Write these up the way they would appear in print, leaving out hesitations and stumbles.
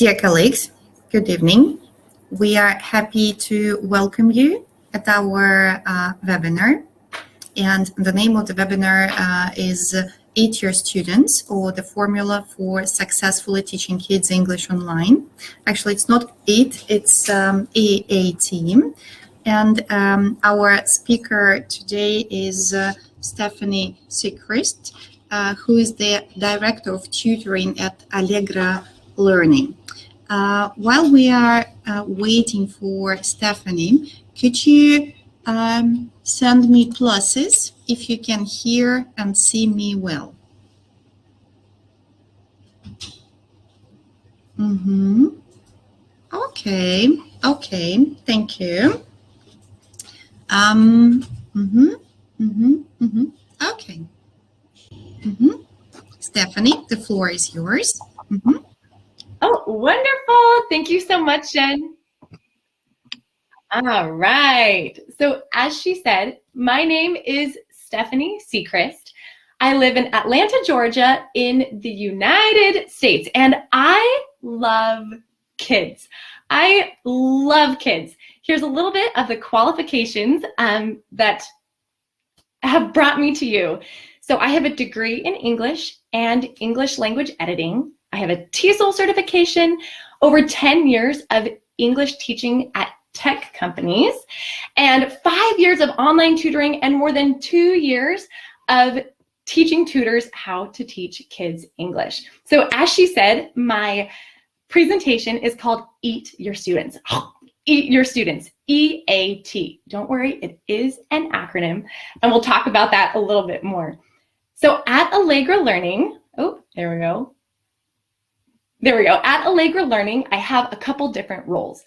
Dear colleagues, good evening. We are happy to welcome you at our webinar. And the name of the webinar is 8-Year Students, or the formula for successfully teaching kids English online. Actually, it's not 8, it's AAT. And our speaker today is Stephanie Seacrest, who is the Director of Tutoring at Allegro Learning. While we are waiting for Stephanie, could you send me pluses if you can hear and see me well? Okay, thank you. Okay. Stephanie, the floor is yours. Oh, wonderful. Thank you so much, Jen. All right. So as she said, my name is Stephanie Seacrest. I live in Atlanta, Georgia in the United States, and I love kids. I love kids. Here's a little bit of the qualifications that have brought me to you. So I have a degree in English and English language editing. I have a TESOL certification, over 10 years of English teaching at tech companies, and 5 years of online tutoring, and more than 2 years of teaching tutors how to teach kids English. So as she said, my presentation is called Eat Your Students. Eat Your Students, EAT. Don't worry, it is an acronym, and we'll talk about that a little bit more. So at Allegro Learning, there we go. At Allegro Learning, I have a couple different roles.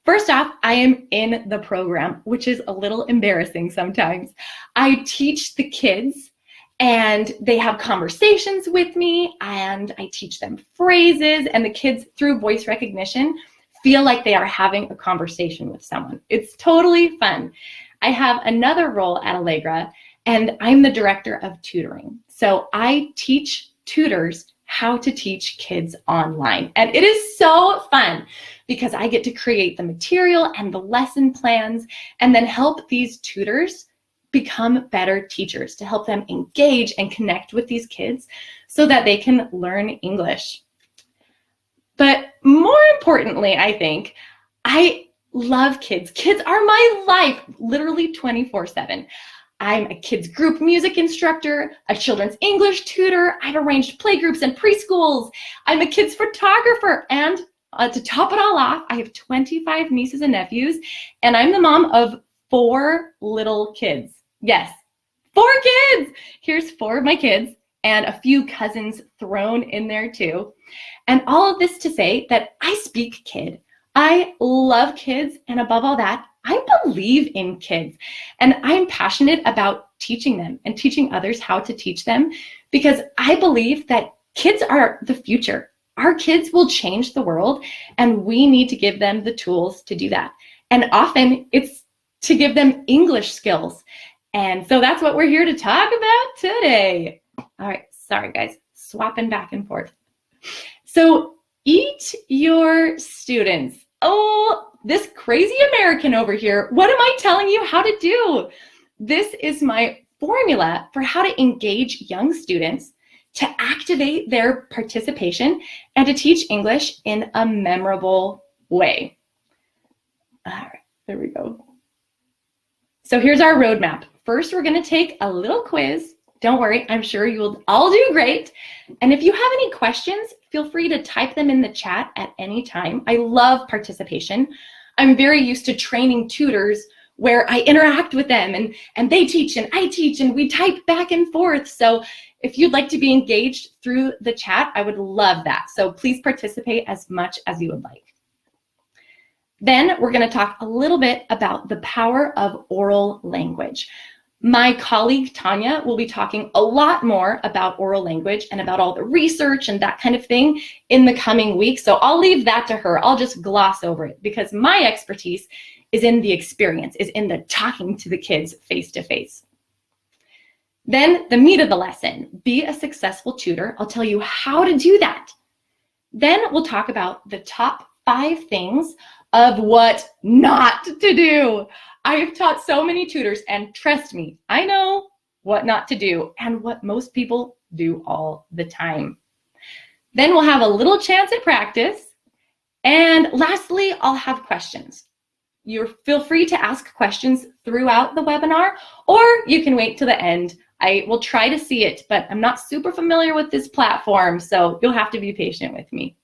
First off, I am in the program, which is a little embarrassing sometimes. I teach the kids, and they have conversations with me, and I teach them phrases, and the kids, through voice recognition, feel like they are having a conversation with someone. It's totally fun. I have another role at Allegro, and I'm the Director of Tutoring. So I teach tutors how to teach kids online. And it is so fun because I get to create the material and the lesson plans and then help these tutors become better teachers, to help them engage and connect with these kids so that they can learn English. But more importantly, I think, I love kids. Kids are my life, literally 24/7. I'm a kids group music instructor, a children's English tutor. I've arranged playgroups and preschools. I'm a kids photographer. And to top it all off, I have 25 nieces and nephews, and I'm the mom of 4 little kids. Yes, 4 kids. Here's 4 of my kids and a few cousins thrown in there too. And all of this to say that I speak kid. I love kids, and above all that, I believe in kids, and I'm passionate about teaching them and teaching others how to teach them, because I believe that kids are the future. Our kids will change the world, and we need to give them the tools to do that. And often it's to give them English skills. And so that's what we're here to talk about today. All right, sorry guys, swapping back and forth. So eat your students. Oh, this crazy American over here, what am I telling you how to do? This is my formula for how to engage young students, to activate their participation, and to teach English in a memorable way. All right, there we go. So here's our roadmap. First, we're going to take a little quiz. Don't worry, I'm sure you'll all do great. And if you have any questions, feel free to type them in the chat at any time. I love participation. I'm very used to training tutors where I interact with them and they teach and I teach and we type back and forth. So if you'd like to be engaged through the chat, I would love that. So please participate as much as you would like. Then we're going to talk a little bit about the power of oral language. My colleague Tanya will be talking a lot more about oral language and about all the research and that kind of thing in the coming weeks. So I'll leave that to her. I'll just gloss over it because my expertise is in the experience, is in the talking to the kids face to face. Then the meat of the lesson, be a successful tutor. I'll tell you how to do that. Then we'll talk about the top 5 things of what not to do. I have taught so many tutors, and trust me, I know what not to do and what most people do all the time. Then we'll have a little chance at practice. And lastly, I'll have questions. You feel free to ask questions throughout the webinar, or you can wait till the end. I will try to see it, but I'm not super familiar with this platform, so you'll have to be patient with me.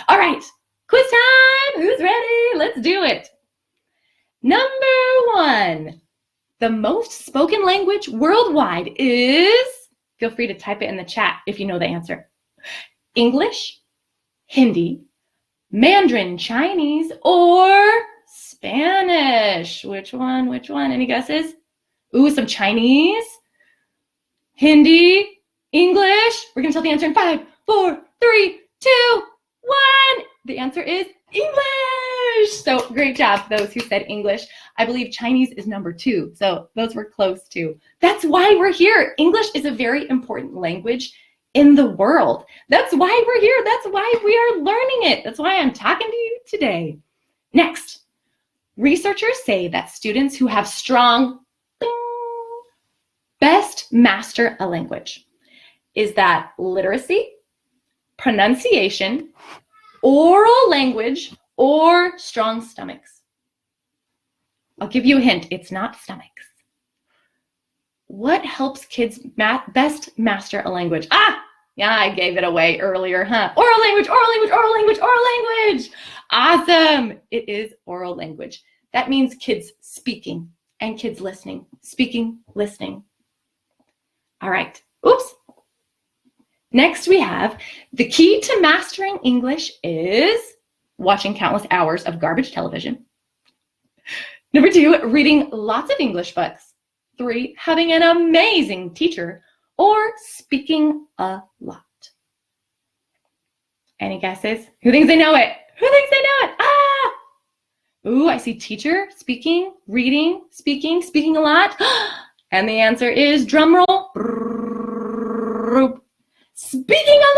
All right, quiz time. Who's ready? Let's do it. Number 1, the most spoken language worldwide is, feel free to type it in the chat if you know the answer, English, Hindi, Mandarin Chinese, or Spanish. Which one? Which one? Any guesses? Ooh, some Chinese, Hindi, English. We're going to tell the answer in 5, 4, 3, 2, 1. The answer is English. So great job, those who said English. I believe Chinese is number 2. So those were close too. That's why we're here. English is a very important language in the world. That's why we're here. That's why we are learning it. That's why I'm talking to you today. Next, researchers say that students who have strong best master a language. Is that literacy, pronunciation, oral language, or strong stomachs? I'll give you a hint. It's not stomachs. What helps kids best master a language? Yeah, I gave it away earlier, huh? Oral language, oral language, oral language, oral language. Awesome. It is oral language. That means kids speaking and kids listening. Speaking, listening. All right. Oops. Next, we have the key to mastering English is watching countless hours of garbage television. Number 2, reading lots of English books. 3, having an amazing teacher, or speaking a lot. Any guesses? Who thinks they know it? Who thinks they know it? Ooh, I see teacher, speaking, reading, speaking a lot. And the answer is, drum roll, speaking a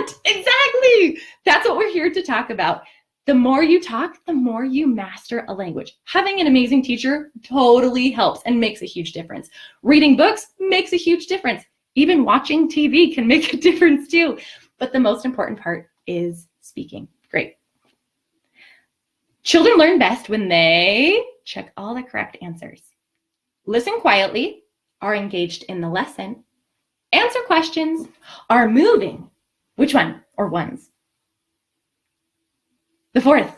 lot. Exactly. That's what we're here to talk about. The more you talk, the more you master a language. Having an amazing teacher totally helps and makes a huge difference. Reading books makes a huge difference. Even watching TV can make a difference too. But the most important part is speaking. Great. Children learn best when they check all the correct answers. Listen quietly, are engaged in the lesson, answer questions, are moving. Which one or ones? The 4th,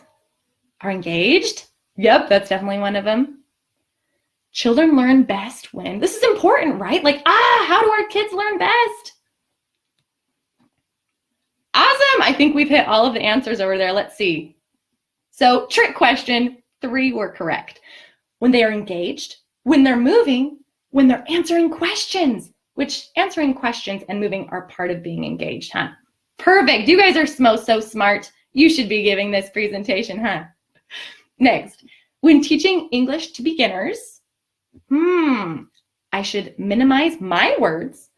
are engaged. Yep, that's definitely one of them. Children learn best when, this is important, right? Like, how do our kids learn best? Awesome, I think we've hit all of the answers over there. Let's see. So, trick question, 3 were correct. When they are engaged, when they're moving, when they're answering questions, which answering questions and moving are part of being engaged, huh? Perfect, you guys are so smart. You should be giving this presentation, huh? Next, when teaching English to beginners, I should minimize my words.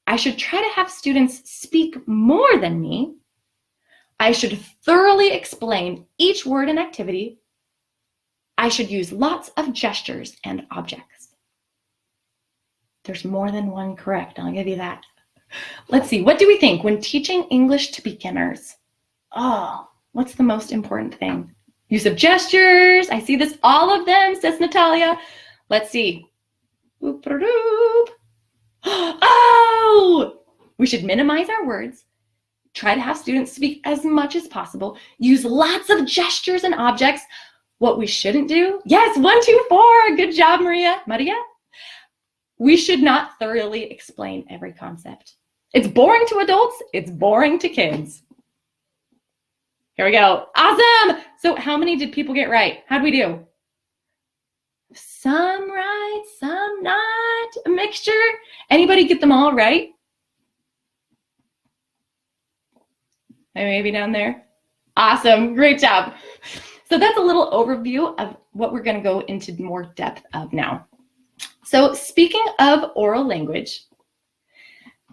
I should try to have students speak more than me. I should thoroughly explain each word and activity. I should use lots of gestures and objects. There's more than one correct, I'll give you that. Let's see, what do we think when teaching English to beginners? What's the most important thing? Use of gestures. I see this, all of them, says Natalia. Let's see. We should minimize our words. Try to have students speak as much as possible. Use lots of gestures and objects. What we shouldn't do? Yes, 1, 2, 4. Good job, Maria. We should not thoroughly explain every concept. It's boring to adults. It's boring to kids. Here we go. Awesome. So how many did people get right? How'd we do? Some right, some not. A mixture. Anybody get them all right? Maybe down there. Awesome. Great job. So that's a little overview of what we're going to go into more depth of now. So speaking of oral language,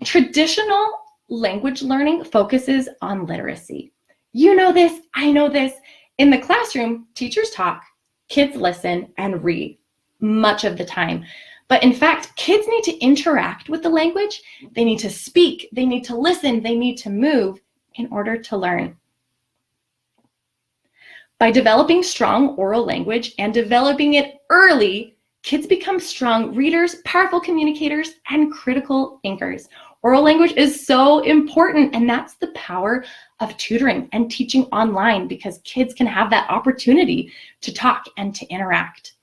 traditional language learning focuses on literacy. You know this, I know this. In the classroom, teachers talk, kids listen and read much of the time. But in fact, kids need to interact with the language. They need to speak, they need to listen, they need to move in order to learn. By developing strong oral language and developing it early, kids become strong readers, powerful communicators, and critical thinkers. Oral language is so important, and that's the power of tutoring and teaching online, because kids can have that opportunity to talk and to interact.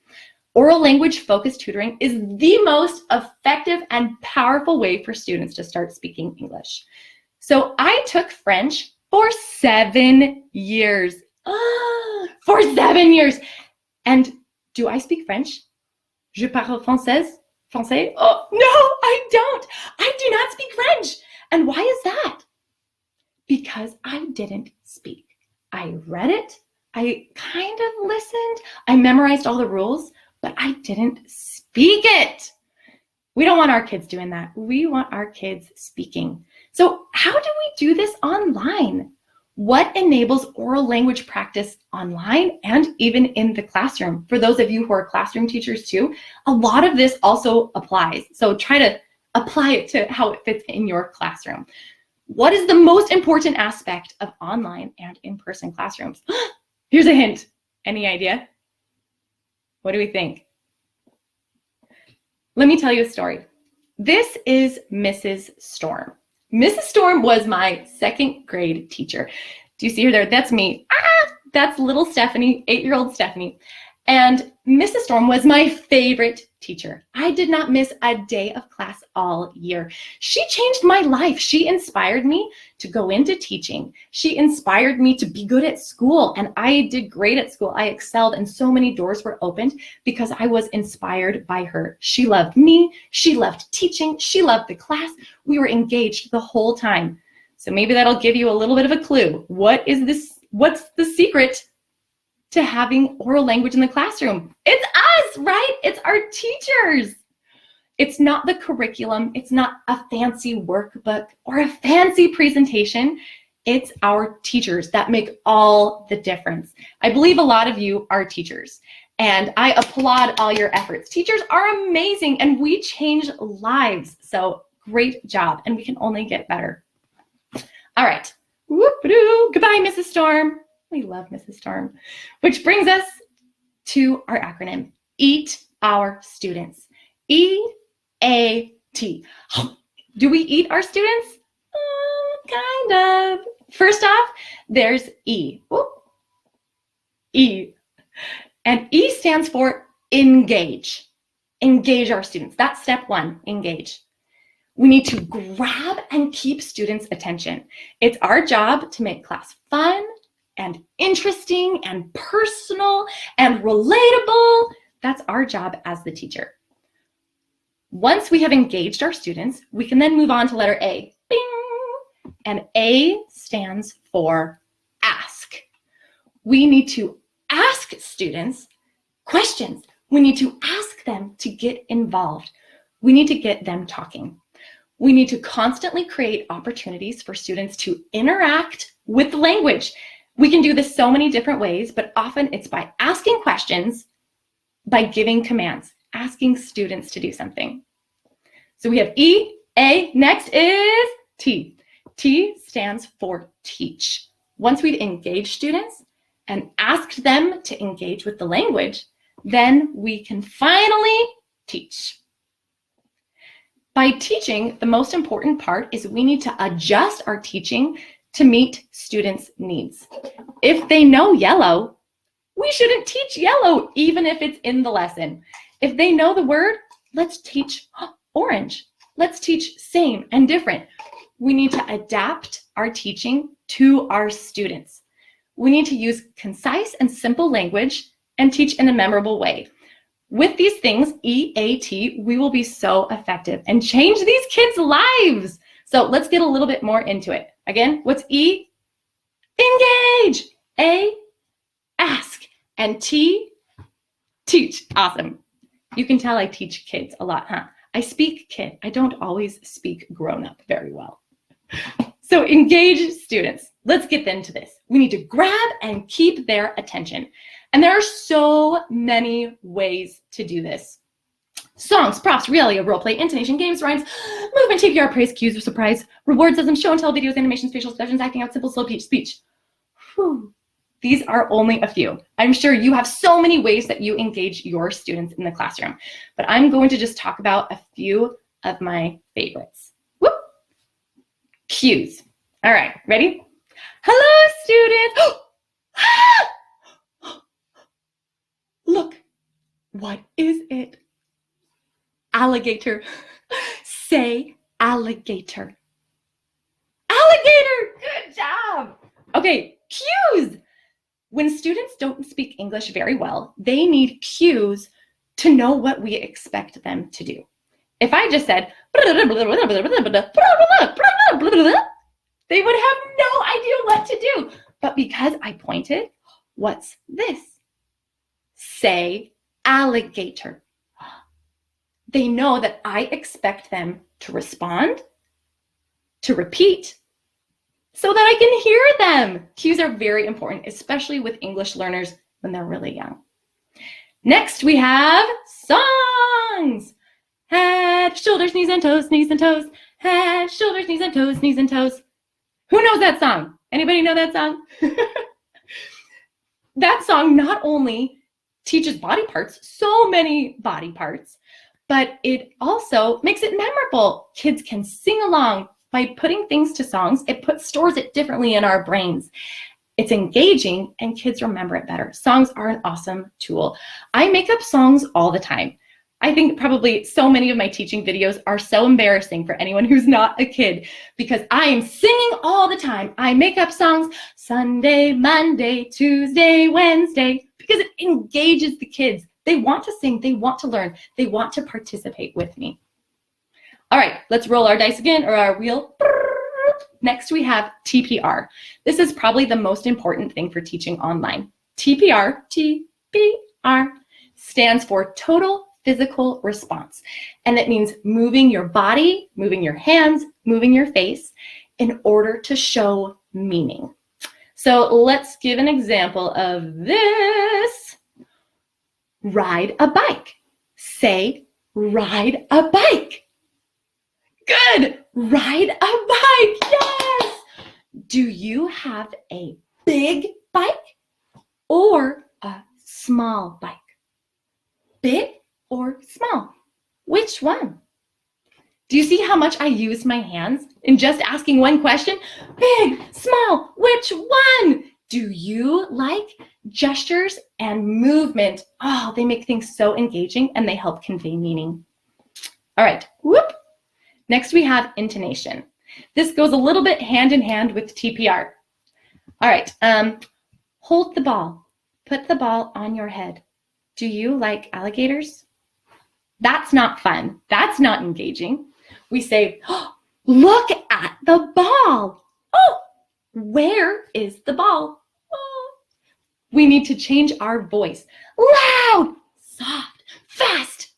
Oral language focused tutoring is the most effective and powerful way for students to start speaking English. So I took French for 7 years. For 7 years. And do I speak French? Je parle français? Français? Oh, no, I don't. I do not speak French. And why is that? Because I didn't speak. I read it. I kind of listened. I memorized all the rules, but I didn't speak it. We don't want our kids doing that. We want our kids speaking. So how do we do this online? What enables oral language practice online and even in the classroom? For those of you who are classroom teachers too, a lot of this also applies. So try to apply it to how it fits in your classroom. What is the most important aspect of online and in-person classrooms? Here's a hint. Any idea? What do we think? Let me tell you a story. This is Mrs. Storm. Mrs. Storm was my 2nd grade teacher. Do you see her there? That's me. That's little Stephanie, 8-year-old Stephanie. And Mrs. Storm was my favorite teacher. I did not miss a day of class all year. She changed my life. She inspired me to go into teaching. She inspired me to be good at school, and I did great at school. I excelled, and so many doors were opened because I was inspired by her. She loved me. She loved teaching. She loved the class. We were engaged the whole time. So maybe that'll give you a little bit of a clue. What is this? What's the secret to having oral language in the classroom? It's us, right? It's our teachers. It's not the curriculum. It's not a fancy workbook or a fancy presentation. It's our teachers that make all the difference. I believe a lot of you are teachers, and I applaud all your efforts. Teachers are amazing, and we change lives. So great job, and we can only get better. All right. Whoop-a-doo. Goodbye, Mrs. Storm. We love Mrs. Storm. Which brings us to our acronym, EAT our students. E-A-T. Do we eat our students? Kind of. First off, there's E. Whoop. E. And E stands for engage. Engage our students. That's step 1, engage. We need to grab and keep students' attention. It's our job to make class fun and interesting and personal and relatable. That's our job as the teacher. Once we have engaged our students, we can then move on to letter A. Bing! And A stands for ask. We need to ask students questions. We need to ask them to get involved. We need to get them talking. We need to constantly create opportunities for students to interact with the language. We can do this so many different ways, but often it's by asking questions, by giving commands, asking students to do something. So we have E, A, next is T. T stands for teach. Once we've engaged students and asked them to engage with the language, then we can finally teach. By teaching, the most important part is we need to adjust our teaching to meet students' needs. If they know yellow, we shouldn't teach yellow, even if it's in the lesson. If they know the word, let's teach orange. Let's teach same and different. We need to adapt our teaching to our students. We need to use concise and simple language and teach in a memorable way. With these things, EAT, we will be so effective and change these kids' lives. So let's get a little bit more into it. Again, what's E? Engage. A, ask. And T, teach. Awesome. You can tell I teach kids a lot, huh? I speak kid. I don't always speak grown up very well. So engage students. Let's get into this. We need to grab and keep their attention. And there are so many ways to do this. Songs, props, reality, roleplay, intonation, games, rhymes, movement, TPR, praise, cues, or surprise, reward systems, show and tell videos, animations, facial expressions, acting out, simple, slow speech. Whew. These are only a few. I'm sure you have so many ways that you engage your students in the classroom, but I'm going to just talk about a few of my favorites. Whoop. Cues. All right, ready? Hello, students. Look, what is it? Alligator. Say alligator. Alligator, good job. Okay, cues. When students don't speak English very well, they need cues to know what we expect them to do. If I just said, they would have no idea what to do. But because I pointed, what's this? Say alligator. They know that I expect them to respond, to repeat, so that I can hear them. Cues are very important, especially with English learners when they're really young. Next, we have songs. Head, shoulders, knees, and toes, knees, and toes. Head, shoulders, knees, and toes, knees, and toes. Who knows that song? Anybody know that song? That song not only teaches body parts, so many body parts, but it also makes it memorable. Kids can sing along. By putting things to songs, it stores it differently in our brains. It's engaging and kids remember it better. Songs are an awesome tool. I make up songs all the time. I think probably so many of my teaching videos are so embarrassing for anyone who's not a kid because I am singing all the time. I make up songs Sunday, Monday, Tuesday, Wednesday, because it engages the kids. They want to sing, they want to learn, they want to participate with me. All right, let's roll our dice again, or our wheel. Next, we have TPR. This is probably the most important thing for teaching online. TPR, stands for total physical response. And it means moving your body, moving your hands, moving your face in order to show meaning. So let's give an example of this. Ride a bike. Say, ride a bike. Good. Ride a bike. Yes. Do you have a big bike or a small bike? Big or small? Which one? Do you see how much I use my hands in just asking one question? Big, small, which one? Do you like gestures and movement? Oh, they make things so engaging and they help convey meaning. All right, whoop. Next we have intonation. This goes a little bit hand in hand with TPR. All right, hold the ball. Put the ball on your head. Do you like alligators? That's not fun. That's not engaging. We say, oh, look at the ball. Oh, where is the ball? Oh. We need to change our voice. Loud, soft, fast,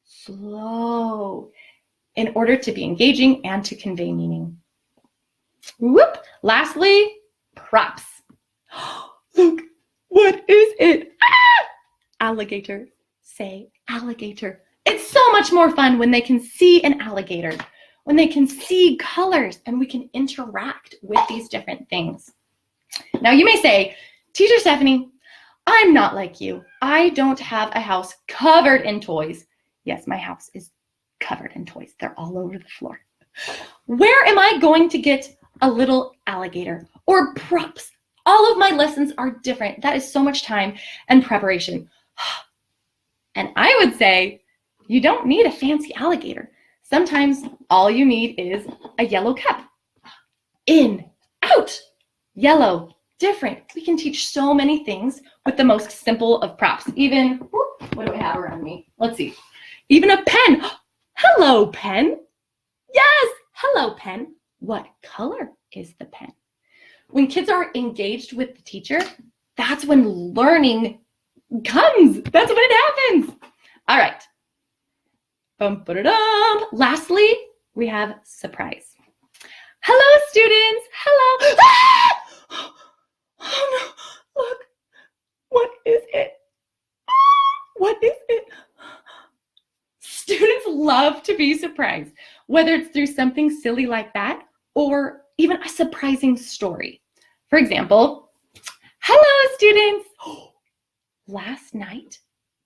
slow, in order to be engaging and to convey meaning. Whoop. Lastly, props. Look, what is it? Ah! Alligator. Say alligator. It's so much more fun when they can see an alligator, when they can see colors, and we can interact with these different things. Now you may say, Teacher Stephanie, I'm not like you. I don't have a house covered in toys. Yes, my house is covered in toys. They're all over the floor. Where am I going to get a little alligator or props? All of my lessons are different. That is so much time and preparation. And I would say, you don't need a fancy alligator. Sometimes all you need is a yellow cup. In, out, yellow, different. We can teach so many things with the most simple of props. Even, what do I have around me? Let's see. Even a pen. Hello, pen. Yes, hello, pen. What color is the pen? When kids are engaged with the teacher, that's when learning comes. That's when it happens. All right. Bum, ba-da-dum. Lastly, we have surprise. Hello, students. Hello. Ah! Oh no, look. What is it? What is it? Students love to be surprised, whether it's through something silly like that or even a surprising story. For example, hello, students. Last night,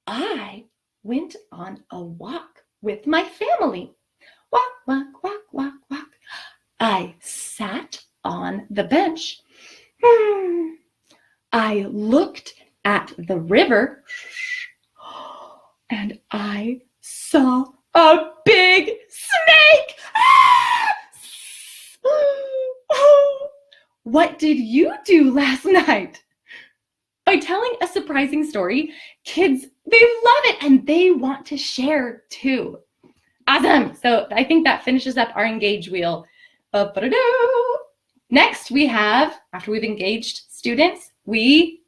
I went on a walk with my family. Walk, walk, walk, walk, walk. I sat on the bench. I looked at the river and I saw a big snake. What did you do last night? By telling a surprising story, kids, they love it and they want to share too. Awesome. So I think that finishes up our engage wheel. Next, we have, after we've engaged students, we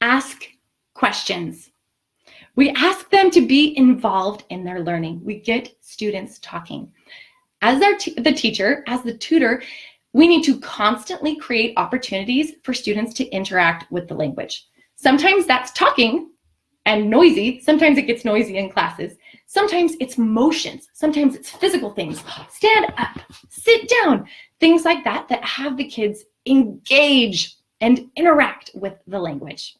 ask questions. We ask them to be involved in their learning. We get students talking. As the teacher, as the tutor, we need to constantly create opportunities for students to interact with the language. Sometimes that's talking and noisy. Sometimes it gets noisy in classes. Sometimes it's motions. Sometimes it's physical things. Stand up, sit down, things like that that have the kids engage and interact with the language.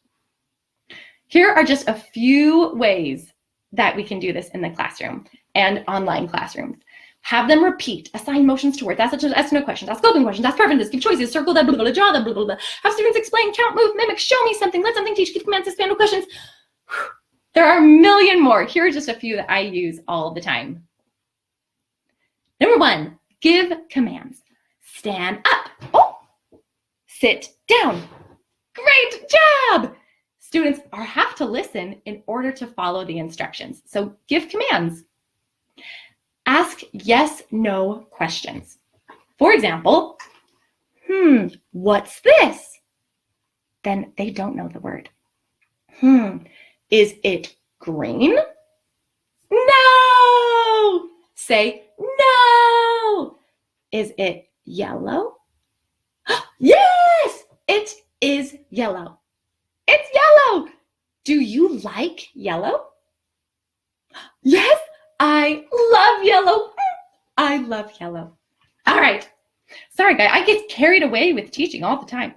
Here are just a few ways that we can do this in the classroom and online classrooms. Have them repeat, assign motions to words, ask no questions, ask open questions, ask preferences, give choices, circle that, blah, blah, blah, draw that, blah, blah, blah. Have students explain, count, move, mimic, show me something, let something teach, give commands, expand with questions. There are a million more. Here are just a few that I use all the time. Number 1, give commands. Stand up. Oh, sit down. Great job. Students have to listen in order to follow the instructions. So give commands. Ask yes, no questions. For example, what's this? Then they don't know the word. Is it green? No! Say no! Is it yellow? Yes! It is yellow. It's yellow! Do you like yellow? Yes, I love yellow. I love yellow. All right. Sorry, guys, I get carried away with teaching all the time.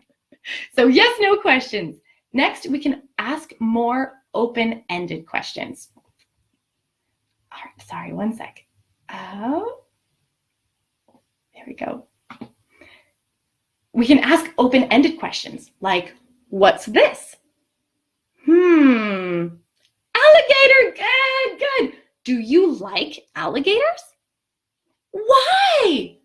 So yes, no questions. Next, we can ask more open-ended questions. All right, sorry, one sec. Oh, there we go. We can ask open-ended questions like, what's this? Alligator, good, good. Do you like alligators? Why?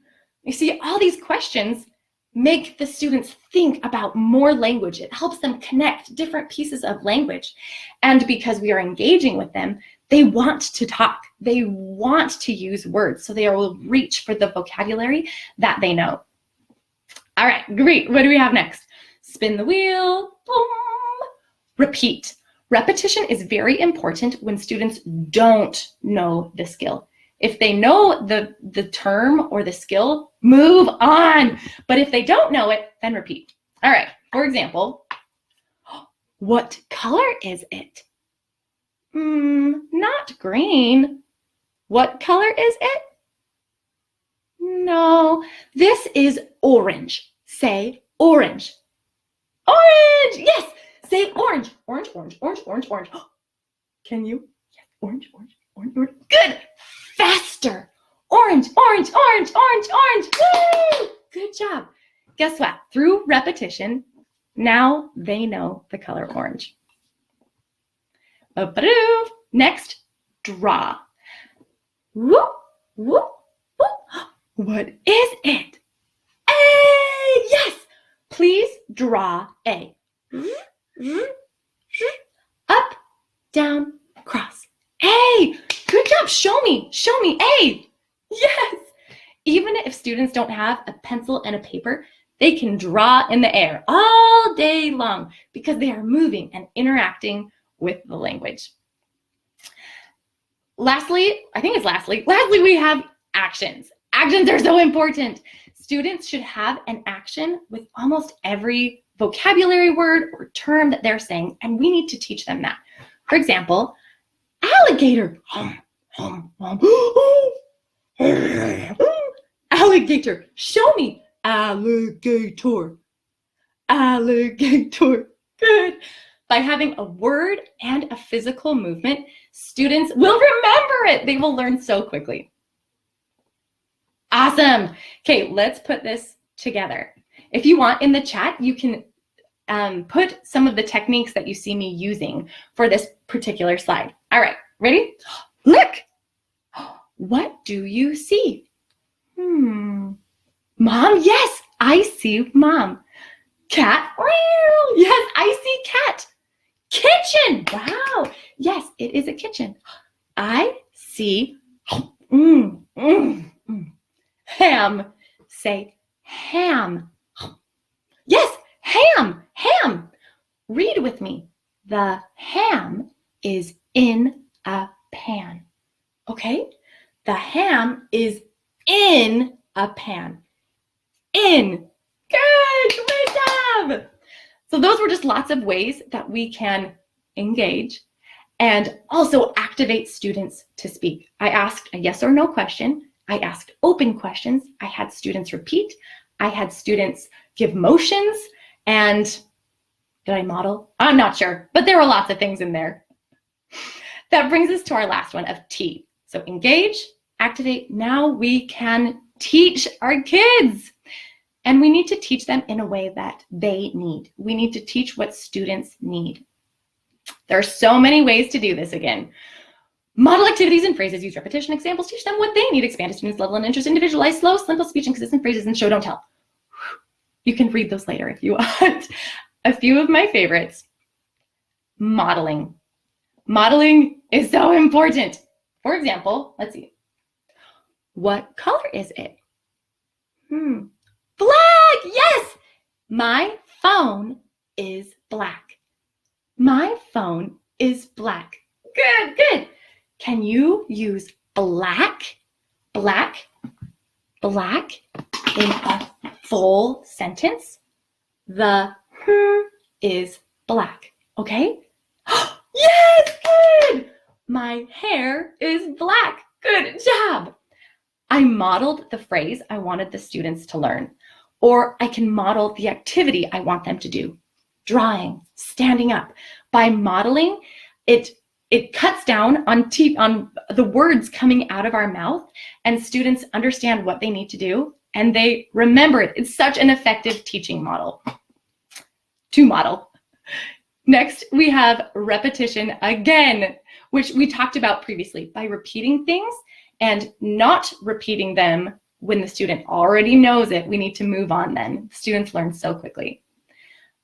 You see, all these questions make the students think about more language. It helps them connect different pieces of language. And because we are engaging with them, they want to talk. They want to use words. So they will reach for the vocabulary that they know. All right, great. What do we have next? Spin the wheel. Boom. Repeat. Repetition is very important when students don't know the skill. If they know the term or the skill, move on. But if they don't know it, then repeat. All right, for example, what color is it? Not green. What color is it? No, this is orange. Say orange. Orange, yes. Say orange. Orange, orange, orange, orange, orange. Can you? Yes, orange, orange, orange, orange. Good. Faster. Orange, orange, orange, orange, orange. Woo! Good job. Guess what? Through repetition, now they know the color orange. Next, draw. Whoop, whoop, whoop. What is it? A. Yes. Please draw A. Up, down, cross. A. Good job. Show me A. Yes. Even if students don't have a pencil and a paper, they can draw in the air all day long because they are moving and interacting with the language. Lastly, we have actions. Actions are so important. Students should have an action with almost every vocabulary word or term that they're saying, and we need to teach them that. For example, alligator. Alligator. Show me. Alligator. Alligator. Good. By having a word and a physical movement, students will remember it. They will learn so quickly. Awesome. Okay, let's put this together. If you want, in the chat, you can put some of the techniques that you see me using for this particular slide. All right, ready? Look. What do you see? Mom, yes, I see mom. Cat, yes, I see cat. Kitchen, wow, yes, it is a kitchen. I see ham, say ham. Yes, ham, ham. Read with me. The ham is in a pan, okay? The ham is in a pan. In. Good, great job. So those were just lots of ways that we can engage and also activate students to speak. I asked a yes or no question. I asked open questions. I had students repeat. I had students give motions. And did I model? I'm not sure, but there were lots of things in there. That brings us to our last one of T. So engage, activate. Now we can teach our kids. And we need to teach them in a way that they need. We need to teach what students need. There are so many ways to do this again. Model activities and phrases, use repetition examples, teach them what they need, expand a student's level and interest, individualize slow, simple speech and consistent phrases, and show, don't tell. You can read those later if you want. A few of my favorites. Modeling. Modeling is so important. For example, let's see. What color is it? Black, yes. My phone is black. My phone is black. Good, good. Can you use black, black, black in a full sentence? The is black, okay? Yes, good. My hair is black. Good job. I modeled the phrase I wanted the students to learn, or I can model the activity I want them to do. Drawing, standing up. By modeling, it cuts down on the words coming out of our mouth, and students understand what they need to do, and they remember it. It's such an effective teaching model. To model. Next, we have repetition again, which we talked about previously. By repeating things and not repeating them when the student already knows it, we need to move on then. Students learn so quickly.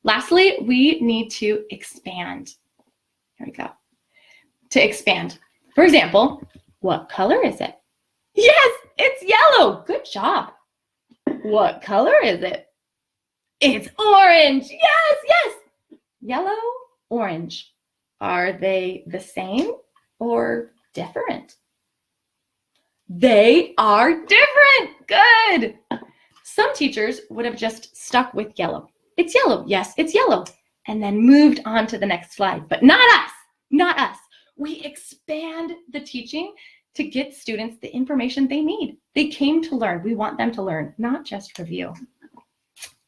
Lastly, we need to expand. Here we go. To expand. For example, what color is it? Yes, it's yellow. Good job. What color is it? It's orange. Yes, yes. Yellow, orange. Are they the same or different? They are different. Good. Some teachers would have just stuck with yellow. It's yellow. Yes, it's yellow. And then moved on to the next slide. But not us. Not us. We expand the teaching to get students the information they need. They came to learn. We want them to learn, not just review.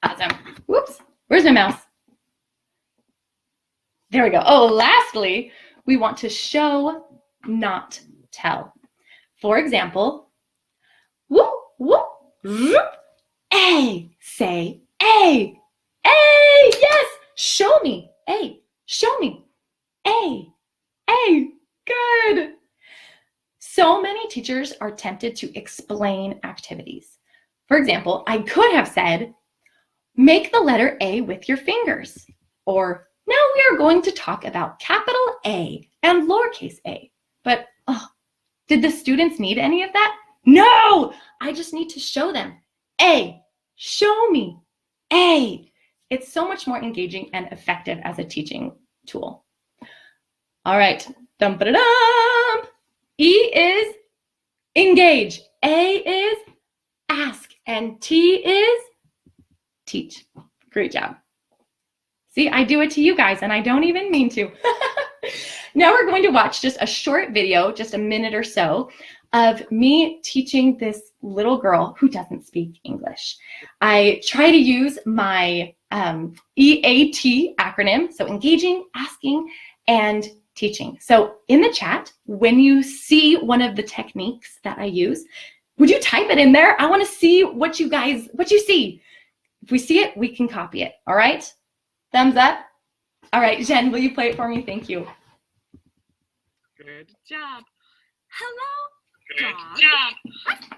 Awesome. Whoops. Where's my mouse? There we go. Oh, lastly, we want to show, not tell. For example, whoop, whoop, whoop, A. Say A. A. Yes. Show me. A. Show me. A. A. Good. So many teachers are tempted to explain activities. For example, I could have said, make the letter A with your fingers. Or, now we are going to talk about capital A and lowercase a. But, did the students need any of that? No! I just need to show them. A. Show me. A. It's so much more engaging and effective as a teaching tool. All right. Dum-ba-da-dum. E is engage. A is ask. And T is teach. Great job. See, I do it to you guys and I don't even mean to. Now we're going to watch just a short video, just a minute or so, of me teaching this little girl who doesn't speak English. I try to use my EAT acronym, so engaging, asking, and teaching. So in the chat, when you see one of the techniques that I use, would you type it in there? I want to see what you see. If we see it, we can copy it. All right? Thumbs up. All right, Jen, will you play it for me? Thank you. Good job. Hello, Good dog. job.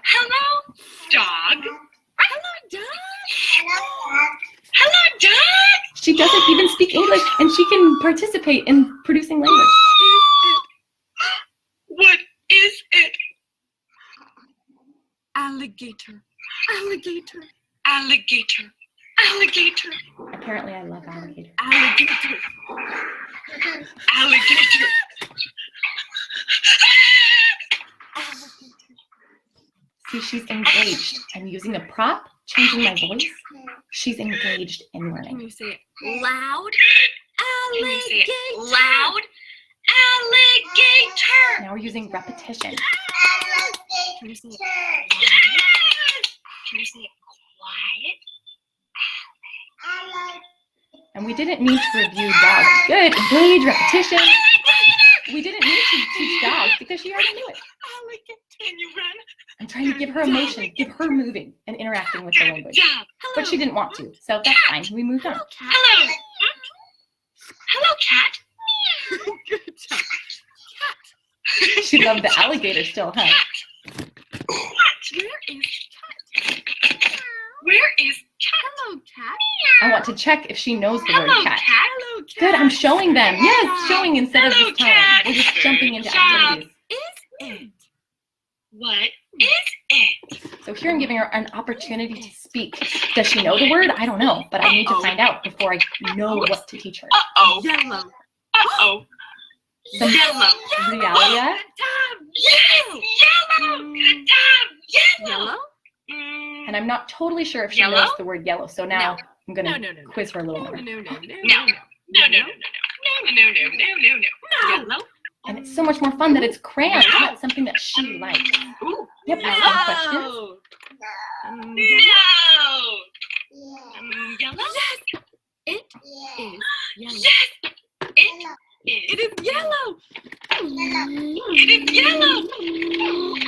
Hello, dog. Hello, dog. Hello, dog. She doesn't even speak English, and she can participate in producing language. What is it? Alligator. Alligator. Alligator. Alligator. Apparently, I love alligator. Alligator. Alligator. See, she's engaged. I'm using a prop, changing my voice. She's engaged in Can learning. you say it loud? Can you say Alligator. it loud? Alligator. Now we're using repetition. Can you say it? Can you say it quiet? And we didn't need to review dogs. Good, engage, repetition. We didn't need to teach dogs because she already knew it. Alligator. Can you run? I'm trying to give her emotion, give her moving and interacting with the Good language. job. But she didn't want to, so that's fine. We moved on. Hello, cat. Hello. Hello, cat. Good job. She loved the alligator still, huh? Where is cat? Where is cat? Hello, cat. I want to check if she knows the word Hello, cat. cat. Hello, cat. Good, I'm showing them. Yes, showing instead of Hello, just telling. cat. We're just jumping into Good job. activities. Is it? What is it? So here I'm giving her an opportunity to speak. Does she know the word? I don't know, but I need to find out before I know what to teach her. Uh-oh. Yellow. Uh-oh. Some Yellow. realia. Tom. Yes, yellow. Mm. Tom, yellow. Yellow? And I'm not totally sure if she Yellow? knows the word yellow. So now I'm going to No. quiz her a little No, more. no. No, no, no, no, no. Yellow. And it's so much more fun that it's crayons, not something that she likes. Ooh. Yep, ask them questions. Yellow. No. Yellow. Yes, it is yellow. Yes, It is yellow. it is yellow.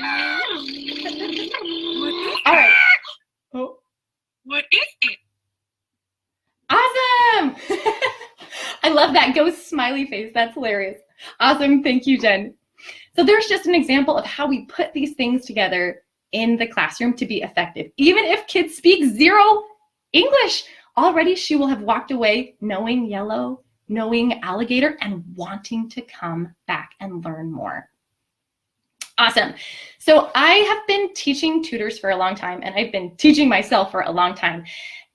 All right. Oh, What is it? awesome. I love that ghost smiley face. That's hilarious. Awesome. Thank you, Jen. So there's just an example of how we put these things together in the classroom to be effective. Even if kids speak zero English, already she will have walked away knowing yellow, knowing alligator, and wanting to come back and learn more. Awesome. So I have been teaching tutors for a long time, and I've been teaching myself for a long time.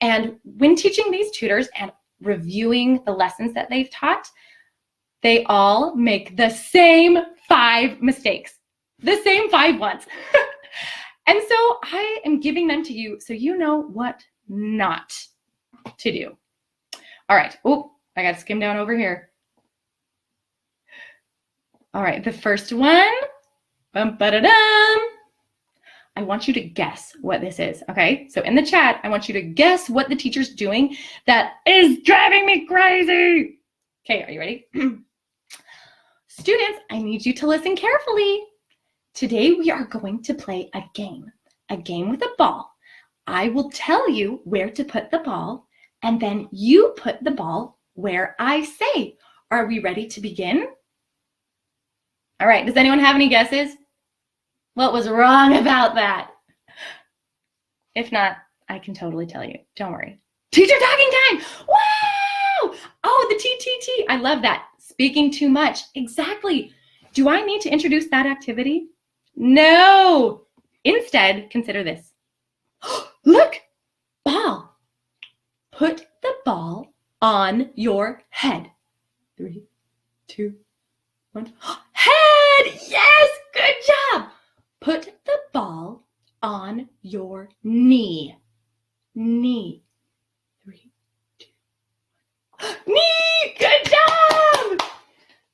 And when teaching these tutors and reviewing the lessons that they've taught, they all make the same 5 mistakes, the same 5 ones. And so I am giving them to you so you know what not to do. All right. Oh, I got to skim down over here. All right. The first one. Bum-ba-da-dum. I want you to guess what this is. Okay. So in the chat, I want you to guess what the teacher's doing that is driving me crazy. Okay. Are you ready? Students, I need you to listen carefully. Today we are going to play a game with a ball. I will tell you where to put the ball, and then you put the ball where I say. Are we ready to begin? All right, does anyone have any guesses? What was wrong about that? If not, I can totally tell you. Don't worry. Teacher talking time! Wow! Oh, the TTT. I love that. Speaking too much. Exactly. Do I need to introduce that activity? No. Instead, consider this. Look, ball. Put the ball on your head. 3, 2, 1. Head! Yes, good job. Put the ball on your knee. Knee. 3, 2, 1. Knee! Good job!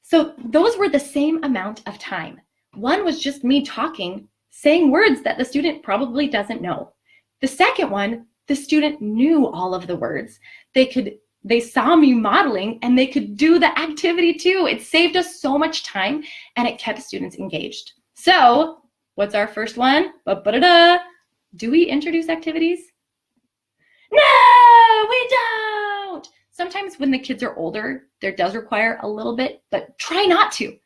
So those were the same amount of time. One was just me talking, saying words that the student probably doesn't know. The second one, the student knew all of the words. They saw me modeling and they could do the activity too. It saved us so much time and it kept students engaged. So what's our first one? Ba-ba-da-da. Do we introduce activities? No, we don't. Sometimes when the kids are older, there does require a little bit, but try not to.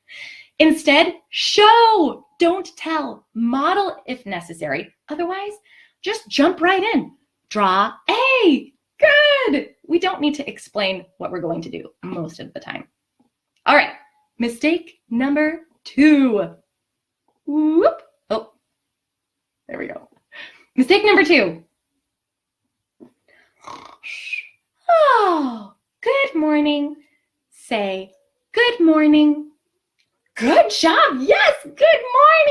Instead, show, don't tell, model if necessary. Otherwise, just jump right in. Draw A. Good. We don't need to explain what we're going to do most of the time. All right, mistake number 2. Whoop. Oh, there we go. Mistake number 2. Oh, good morning. Say good morning. Good job. Yes, good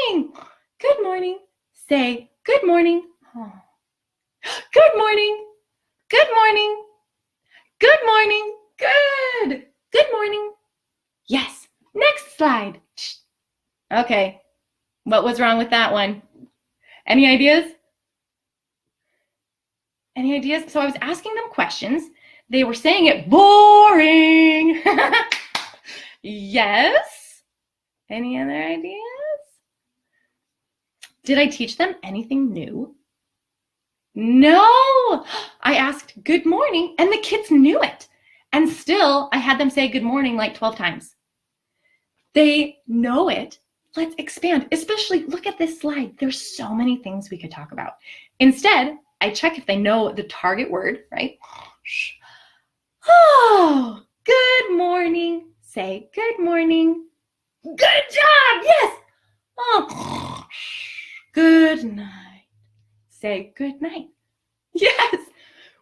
morning. Good morning. Say good morning. Oh. Good morning. Good morning. Good morning. Good. Good morning. Yes. Next slide. Okay. What was wrong with that one? Any ideas? Any ideas? So I was asking them questions. They were saying it boring. Yes. Any other ideas? Did I teach them anything new? No. I asked good morning and the kids knew it. And still I had them say good morning like 12 times. They know it. Let's expand. Especially look at this slide. There's so many things we could talk about. Instead, I check if they know the target word, right? Oh, good morning. Say good morning. Good job. Yes. Oh, good night. Say good night. Yes.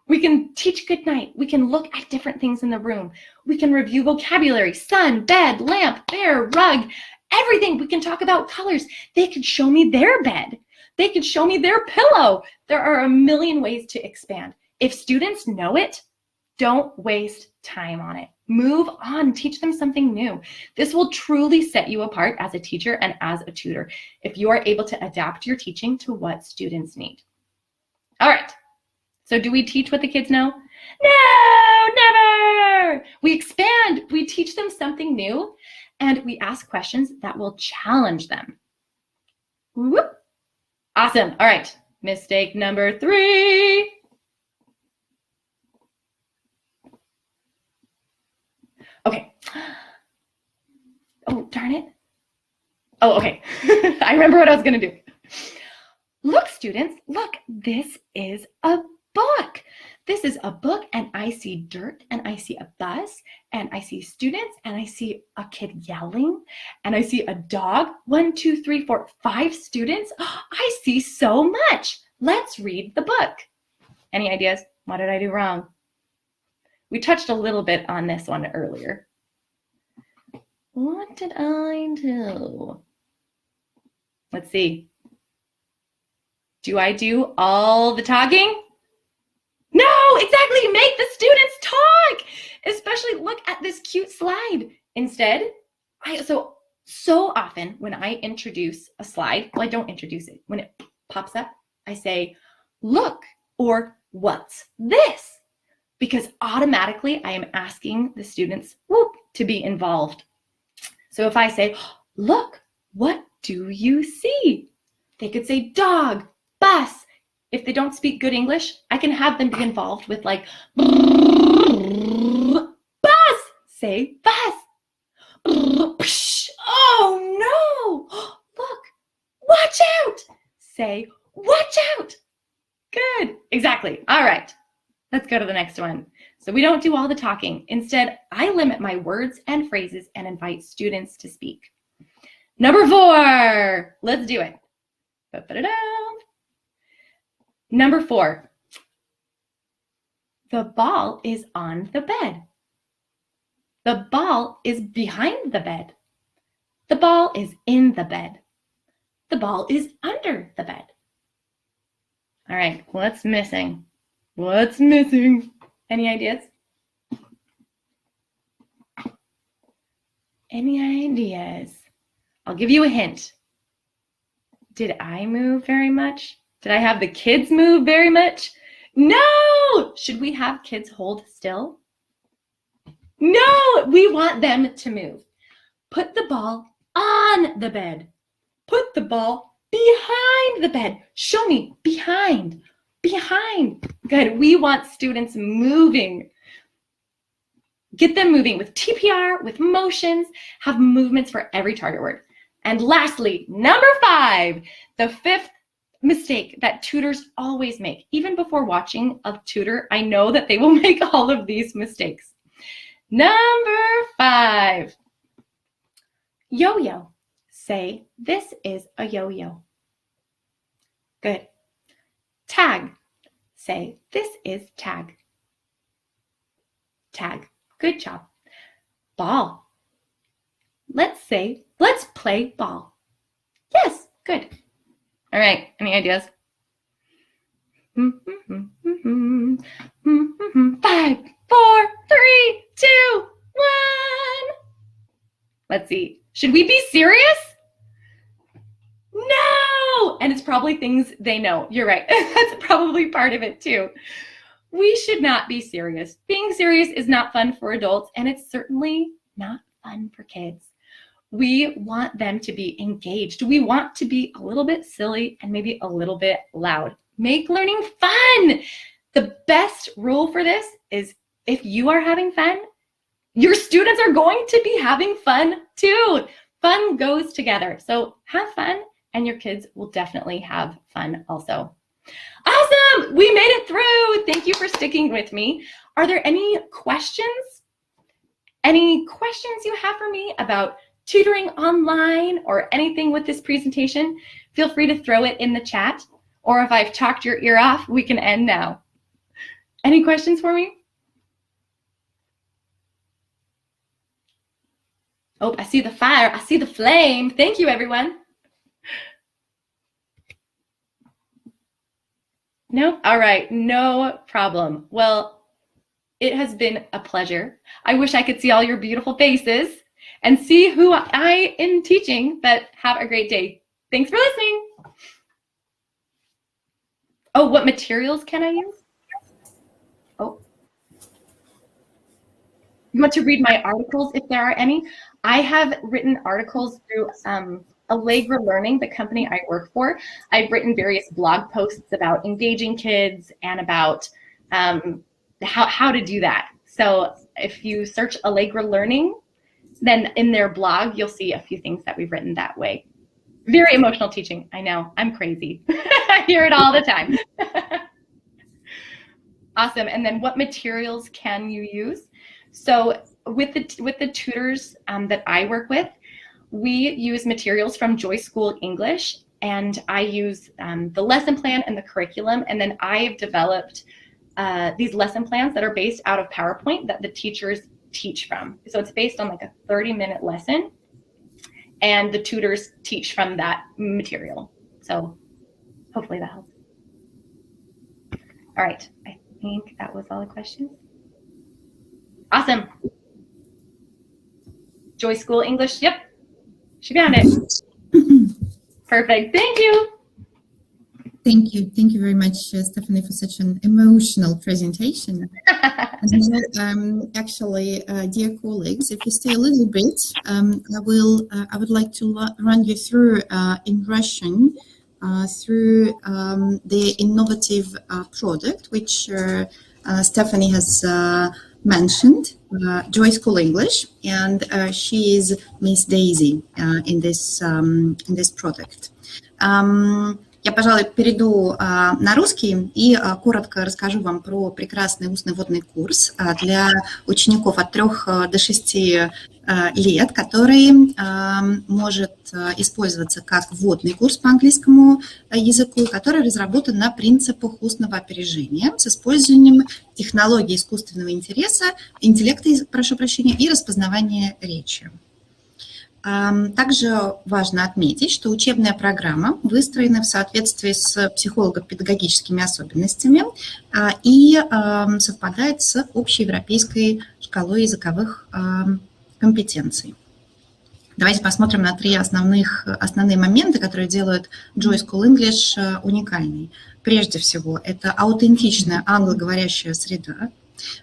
We can teach good night. We can look at different things in the room. We can review vocabulary, sun, bed, lamp, bear, rug, everything. We can talk about colors. They could show me their bed. They could show me their pillow. There are a million ways to expand. If students know it, don't waste time on it. Move on, teach them something new. This will truly set you apart as a teacher and as a tutor if you are able to adapt your teaching to what students need. All right, so do we teach what the kids know? No, never. We expand, we teach them something new, and we ask questions that will challenge them. Whoop. Awesome, all right, mistake number 3. Okay. Oh, darn it. Oh, okay. I remember what I was going to do. Look, students, look, this is a book. This is a book, and I see dirt, and I see a bus, and I see students, and I see a kid yelling, and I see a dog. 1, 2, 3, 4, 5 students. I see so much. Let's read the book. Any ideas? What did I do wrong? We touched a little bit on this one earlier. What did I do? Let's see. Do I do all the talking? No, exactly. Make the students talk. Especially look at this cute slide. Instead, so often when I introduce a slide, well, I don't introduce it. When it pops up, I say, look, or what's this? Because automatically I am asking the students to be involved. So if I say, look, what do you see? They could say dog, bus. If they don't speak good English, I can have them be involved with like, bus. Say bus. Oh no, look, watch out. Say, watch out. Good, exactly. All right. Let's go to the next one. So we don't do all the talking. Instead, I limit my words and phrases and invite students to speak. Number 4, let's do it. Ba-ba-da-da. Number 4, the ball is on the bed. The ball is behind the bed. The ball is in the bed. The ball is under the bed. All right, what's missing? What's missing? Any ideas? Any ideas? I'll give you a hint. Did I move very much? Did I have the kids move very much? No! Should we have kids hold still? No, we want them to move. Put the ball on the bed. Put the ball behind the bed. Show me, behind, behind. Good, we want students moving. Get them moving with TPR, with motions, have movements for every target word. And lastly, number 5, the 5th mistake that tutors always make. Even before watching a tutor, I know that they will make all of these mistakes. Number 5, yo-yo. Say, this is a yo-yo. Good. Tag. Say, this is tag. Tag. Good job. Ball. Let's say, let's play ball. Yes, good. All right, any ideas? 5, 4, 3, 2, 1. Let's see. Should we be serious? No! And it's probably things they know. You're right. That's probably part of it too. We should not be serious. Being serious is not fun for adults, and it's certainly not fun for kids. We want them to be engaged. We want to be a little bit silly and maybe a little bit loud. Make learning fun. The best rule for this is if you are having fun, your students are going to be having fun too. Fun goes together. So have fun, and your kids will definitely have fun also. Awesome! We made it through. Thank you for sticking with me. Are there any questions? Any questions you have for me about tutoring online or anything with this presentation? Feel free to throw it in the chat. Or if I've talked your ear off, we can end now. Any questions for me? Oh, I see the fire. I see the flame. Thank you, everyone. No? All right, no problem. Well, it has been a pleasure. I wish I could see all your beautiful faces and see who I am teaching, but have a great day. Thanks for listening. Oh, what materials can I use? Oh. You want to read my articles if there are any? I have written articles through Allegra Learning, the company I work for. I've written various blog posts about engaging kids and about how to do that. So if you search Allegra Learning, then in their blog, you'll see a few things that we've written that way. Very emotional teaching. I know, I'm crazy. I hear it all the time. Awesome. And then what materials can you use? So with the tutors that I work with, we use materials from Joy School English, and I use the lesson plan and the curriculum, and then I have developed these lesson plans that are based out of PowerPoint that the teachers teach from. So it's based on like a 30-minute lesson, and the tutors teach from that material. So hopefully that helps. All right, I think that was all the questions. Awesome. Joy School English, yep. She found it. Perfect. Thank you. Thank you. Thank you very much, Stephanie, for such an emotional presentation. Actually, dear colleagues, if you stay a little bit, I would like to run you through in Russian through the innovative product which Stephanie has mentioned, Joy School English, and she is Miss Daisy in this product. Я, пожалуй, перейду на русский и коротко расскажу вам про прекрасный устный вводный курс для учеников от 3 до 6 лет, который может использоваться как вводный курс по английскому языку, который разработан на принципах устного опережения с использованием технологий искусственного интеллекта, прошу прощения, и распознавания речи. Также важно отметить, что учебная программа выстроена в соответствии с психолого-педагогическими особенностями и совпадает с общеевропейской шкалой языковых компетенций. Давайте посмотрим на три основные моменты, которые делают Joy School English уникальной. Прежде всего, это аутентичная англоговорящая среда.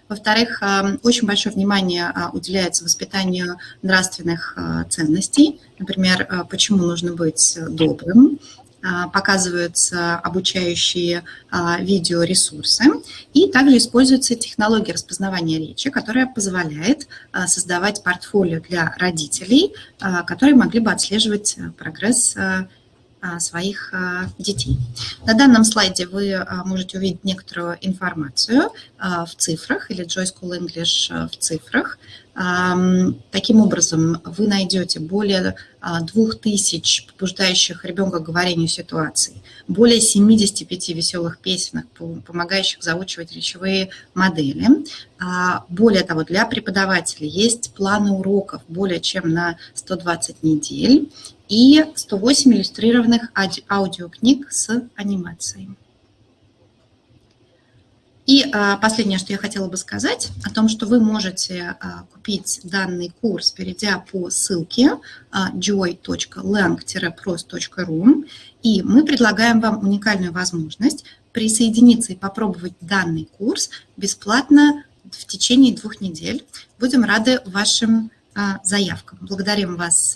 Во-вторых, очень большое внимание уделяется воспитанию нравственных ценностей. Например, почему нужно быть добрым. Показываются обучающие видеоресурсы. И также используется технология распознавания речи, которая позволяет создавать портфолио для родителей, которые могли бы отслеживать прогресс своих детей. На данном слайде вы можете увидеть некоторую информацию в цифрах или Joy School English в цифрах. Таким образом, вы найдете более 2000 побуждающих ребенка к говорению ситуаций, более 75 веселых песенок, помогающих заучивать речевые модели. Более того, для преподавателей есть планы уроков более чем на 120 недель и 108 иллюстрированных аудиокниг с анимацией. И последнее, что я хотела бы сказать, о том, что вы можете купить данный курс, перейдя по ссылке joy.lang-pros.ru, и мы предлагаем вам уникальную возможность присоединиться и попробовать данный курс бесплатно в течение 2 недель. Будем рады вашим заявкам. Благодарим вас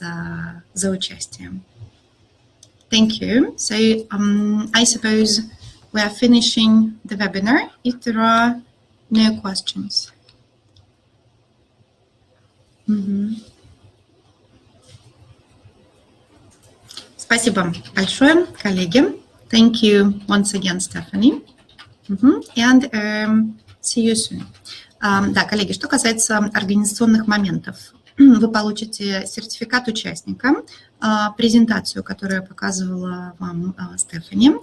за участие. Thank you. So I suppose we are finishing the webinar if there are no questions. Спасибо большое, коллеги. Thank you once again, Stephanie. And see you soon. Да, коллеги, что касается организационных моментов. Вы получите сертификат участника, презентацию, которую показывала вам Стефани,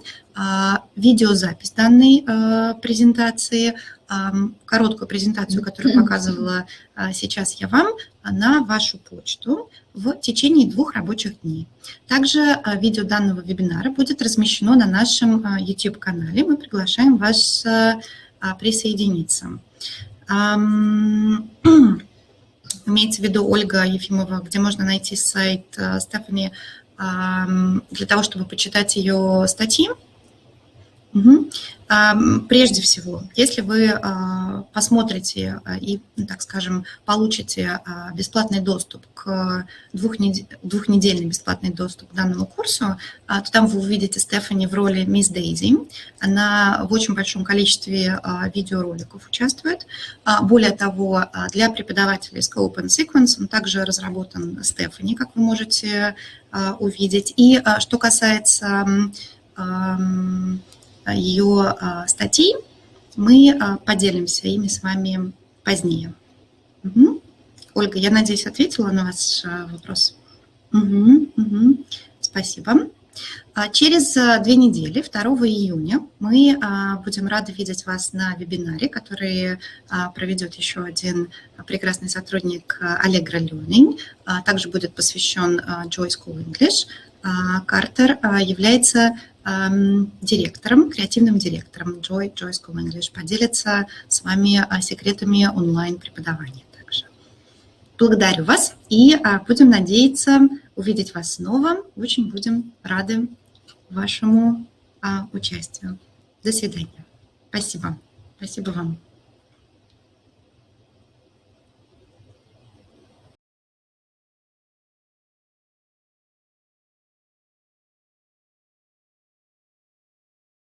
видеозапись данной презентации, короткую презентацию, которую показывала сейчас я вам, на вашу почту в течение 2 рабочих дней. Также видео данного вебинара будет размещено на нашем YouTube-канале. Мы приглашаем вас присоединиться. Имеется в виду Ольга Ефимова, где можно найти сайт Стефани для того, чтобы почитать ее статьи. Прежде всего, если вы посмотрите и, так скажем, получите бесплатный доступ к двухнедельный бесплатный доступ к данному курсу, то там вы увидите Стефани в роли мисс Дейзи. Она в очень большом количестве видеороликов участвует. Более того, для преподавателей Scope and Sequence он также разработан Стефани, как вы можете увидеть. И что касается ее статей, мы поделимся ими с вами позднее. Ольга, я надеюсь, ответила на ваш вопрос. Спасибо. Через 2 недели, 2 июня, мы будем рады видеть вас на вебинаре, который проведет еще один прекрасный сотрудник Allegro Learning. Также будет посвящен Joy School English. Картер является директором, креативным директором Joy School English, поделится с вами секретами онлайн-преподавания также. Благодарю вас и будем надеяться увидеть вас снова. Очень будем рады вашему участию. До свидания. Спасибо. Спасибо вам.